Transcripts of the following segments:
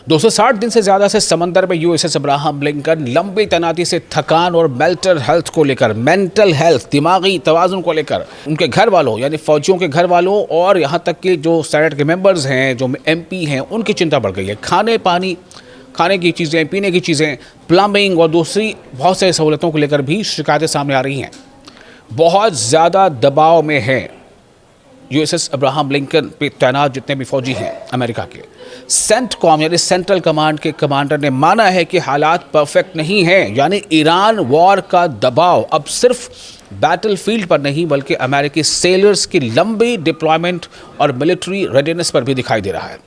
260 दिन से ज़्यादा से समंदर में यूएसएस अब्राहम लिंकन लंबी तैनाती से थकान और मेंटल हेल्थ दिमागी तवाज़ुन को लेकर उनके घर वालों यानी फ़ौजियों के घर वालों और यहाँ तक कि जो सेनेट के मेंबर्स हैं, जो एमपी हैं, उनकी चिंता बढ़ गई है। खाने की चीज़ें, पीने की चीज़ें, प्लम्बिंग और दूसरी बहुत सारी सहूलतों को लेकर भी शिकायतें सामने आ रही हैं। बहुत ज़्यादा दबाव में है यूएसएस अब्राहम लिंकन पे तैनात जितने भी फौजी हैं अमेरिका के। सेंटकॉम यानी सेंट्रल कमांड के कमांडर ने माना है कि हालात परफेक्ट नहीं हैं, यानी ईरान वॉर का दबाव अब सिर्फ बैटलफील्ड पर नहीं बल्कि अमेरिकी सेलर्स की लंबी डिप्लॉयमेंट और मिलिट्री रेडीनेस पर भी दिखाई दे रहा है।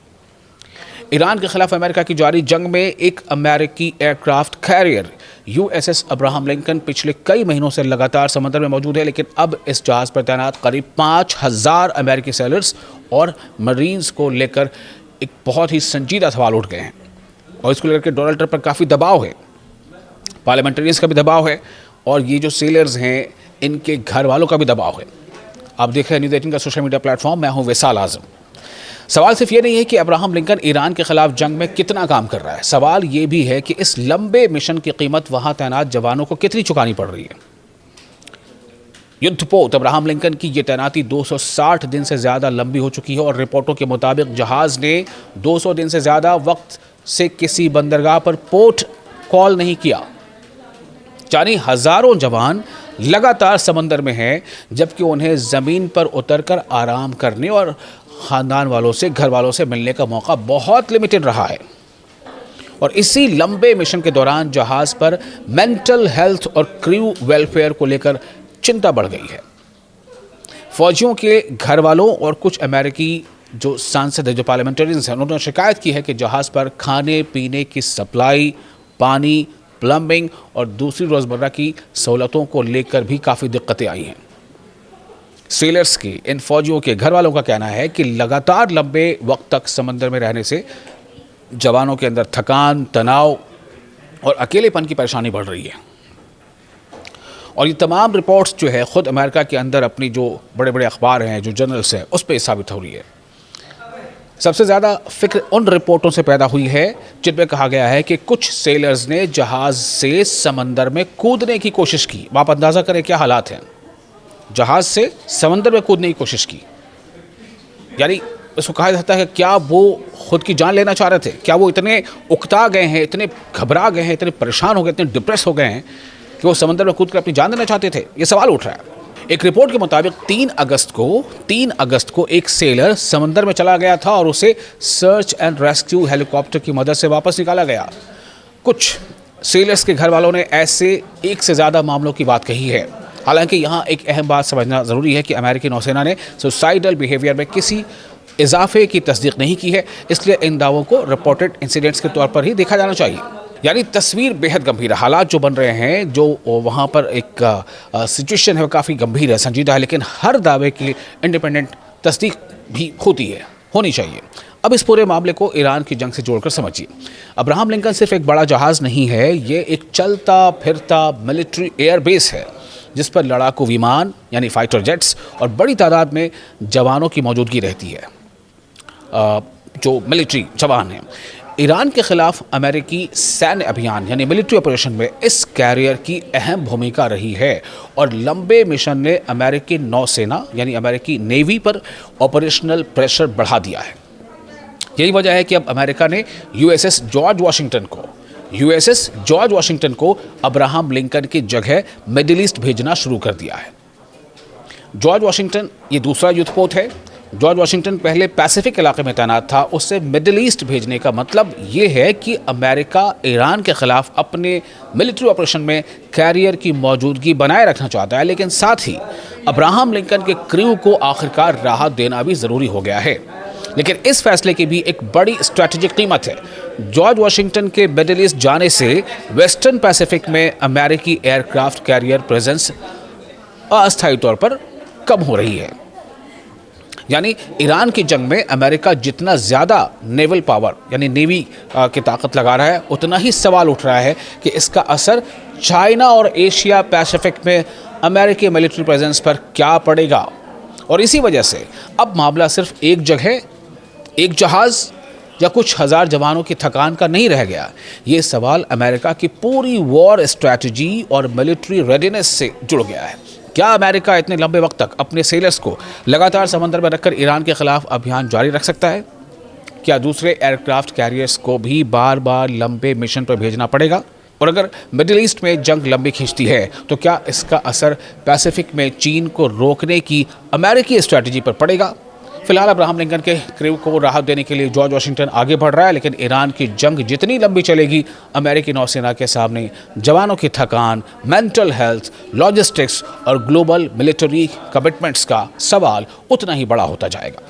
ईरान के खिलाफ अमेरिका की जारी जंग में एक अमेरिकी aircraft carrier USS Abraham Lincoln पिछले कई महीनों से लगातार समुद्र में मौजूद है, लेकिन अब इस जहाज़ पर तैनात करीब 5000 अमेरिकी सेलर्स और मरीन्स को लेकर एक बहुत ही संजीदा सवाल उठ गए हैं और इसको लेकर के डोनाल्ड ट्रंप पर काफ़ी दबाव है, पार्लियामेंटेरियंस का भी दबाव है और ये जो सेलर्स हैं इनके घर वालों का भी दबाव है। आप देख रहे हैं न्यूज़ 18 का सोशल मीडिया प्लेटफॉर्म। मैं हूँ विशाल आजम। सवाल सिर्फ ये नहीं है कि अब्राहम लिंकन ईरान के खिलाफ जंग में कितना काम कर रहा है, सवाल ये भी है कि इस लंबे मिशन की कीमत वहां तैनात जवानों को कितनी चुकानी पड़ रही है। युद्धपोत अब्राहम लिंकन की ये तैनाती 260 दिन से ज़्यादा लंबी हो चुकी है और रिपोर्टों के मुताबिक जहाज़ ने 200 दिन से ज़्यादा वक्त से किसी बंदरगाह पर पोर्ट कॉल नहीं किया, यानी हज़ारों जवान लगातार समंदर में हैं जबकि उन्हें ज़मीन पर उतरकर आराम करने और ख़ानदान वालों से, घर वालों से मिलने का मौका बहुत लिमिटेड रहा है। और इसी लंबे मिशन के दौरान जहाज़ पर मेंटल हेल्थ और क्रू वेलफेयर को लेकर चिंता बढ़ गई है। फौजियों के घर वालों और कुछ अमेरिकी जो सांसद हैं, जो पार्लियामेंटेरियंस हैं, उन्होंने शिकायत की है कि जहाज़ पर खाने पीने की सप्लाई, पानी, प्लम्बिंग और दूसरी रोज़मर्रा की सहूलतों को लेकर भी काफ़ी दिक्कतें आई हैं। सेलर्स की इन फौजियों के घर वालों का कहना है कि लगातार लंबे वक्त तक समंदर में रहने से जवानों के अंदर थकान, तनाव और अकेलेपन की परेशानी बढ़ रही है। और ये तमाम रिपोर्ट्स जो है ख़ुद अमेरिका के अंदर अपनी जो बड़े बड़े अखबार हैं, जो जर्नल्स हैं, उस पर साबित हो रही है। सबसे ज़्यादा फिक्र उन रिपोर्टों से पैदा हुई है जिनमें कहा गया है कि कुछ सेलर्स ने जहाज़ से समंदर में कूदने की कोशिश की। आप अंदाज़ा करें क्या हालात हैं। जहाज़ से समंदर में कूदने की कोशिश की, यानी इसको कहा जाता है कि क्या वो खुद की जान लेना चाह रहे थे, क्या वो इतने उकता गए हैं, इतने घबरा गए हैं, इतने परेशान हो गए, इतने डिप्रेस हो गए हैं कि वो समंदर में कूद कर अपनी जान देना चाहते थे। ये सवाल उठ रहा है। एक रिपोर्ट के मुताबिक 3 अगस्त को एक सेलर समंदर में चला गया था और उसे सर्च एंड रेस्क्यू हेलीकॉप्टर की मदद से वापस निकाला गया। कुछ सेलर्स के घर वालों ने ऐसे एक से ज़्यादा मामलों की बात कही है। हालांकि यहाँ एक अहम बात समझना ज़रूरी है कि अमेरिकी नौसेना ने सुसाइडल बिहेवियर में किसी इजाफे की तस्दीक नहीं की है, इसलिए इन दावों को रिपोर्टेड इंसिडेंट्स के तौर पर ही देखा जाना चाहिए। यानी तस्वीर बेहद गंभीर है। हालात जो बन रहे हैं, जो वहाँ पर एक सिचुएशन है, वो काफ़ी गंभीर है, संजीदा है, लेकिन हर दावे की इंडिपेंडेंट तस्दीक भी होनी चाहिए। अब इस पूरे मामले को ईरान की जंग से जोड़कर समझिए। अब्राहम लिंकन सिर्फ एक बड़ा जहाज़ नहीं है, ये एक चलता फिरता मिलिट्री एयरबेस है जिस पर लड़ाकू विमान यानी फाइटर जेट्स और बड़ी तादाद में जवानों की मौजूदगी रहती है, जो मिलिट्री जवान हैं। ईरान के खिलाफ अमेरिकी सैन्य अभियान यानी मिलिट्री ऑपरेशन में इस कैरियर की अहम भूमिका रही है और लंबे मिशन ने अमेरिकी नौसेना यानी अमेरिकी नेवी पर ऑपरेशनल प्रेशर बढ़ा दिया है। यही वजह है कि अब अमेरिका ने यूएसएस जॉर्ज वाशिंगटन को अब्राहम लिंकन की जगह मिडिल ईस्ट भेजना शुरू कर दिया है। जॉर्ज वाशिंगटन ये दूसरा युद्धपोत है। जॉर्ज वाशिंगटन पहले पैसिफिक इलाके में तैनात था, उससे मिडिल ईस्ट भेजने का मतलब ये है कि अमेरिका ईरान के खिलाफ अपने मिलिट्री ऑपरेशन में कैरियर की मौजूदगी बनाए रखना चाहता है, लेकिन साथ ही अब्राहम लिंकन के क्रू को आखिरकार राहत देना भी ज़रूरी हो गया है। लेकिन इस फैसले की भी एक बड़ी स्ट्रैटेजिक कीमत है। जॉर्ज वाशिंगटन के मिडिल ईस्ट जाने से वेस्टर्न पैसिफिक में अमेरिकी एयरक्राफ्ट कैरियर प्रेजेंस अस्थायी तौर पर कम हो रही है। यानी ईरान की जंग में अमेरिका जितना ज़्यादा नेवल पावर यानी नेवी की ताकत लगा रहा है, उतना ही सवाल उठ रहा है कि इसका असर चाइना और एशिया पैसिफिक में अमेरिकी मिलिट्री प्रेजेंस पर क्या पड़ेगा। और इसी वजह से अब मामला सिर्फ एक जगह, एक जहाज़ या कुछ हज़ार जवानों की थकान का नहीं रह गया? ये सवाल अमेरिका की पूरी वॉर स्ट्रैटेजी और मिलिट्री रेडीनेस से जुड़ गया है। क्या अमेरिका इतने लंबे वक्त तक अपने सेलर्स को लगातार समंदर में रखकर ईरान के खिलाफ अभियान जारी रख सकता है? क्या दूसरे एयरक्राफ्ट कैरियर्स को भी बार बार लंबे मिशन पर भेजना पड़ेगा? और अगर मिडिल ईस्ट में जंग लंबी खींचती है तो क्या इसका असर पैसिफिक में चीन को रोकने की अमेरिकी स्ट्रैटेजी पर पड़ेगा? फिलहाल अब्राहम लिंकन के क्रू को राहत देने के लिए जॉर्ज वाशिंगटन आगे बढ़ रहा है, लेकिन ईरान की जंग जितनी लंबी चलेगी, अमेरिकी नौसेना के सामने जवानों की थकान, मेंटल हेल्थ, लॉजिस्टिक्स और ग्लोबल मिलिट्री कमिटमेंट्स का सवाल उतना ही बड़ा होता जाएगा।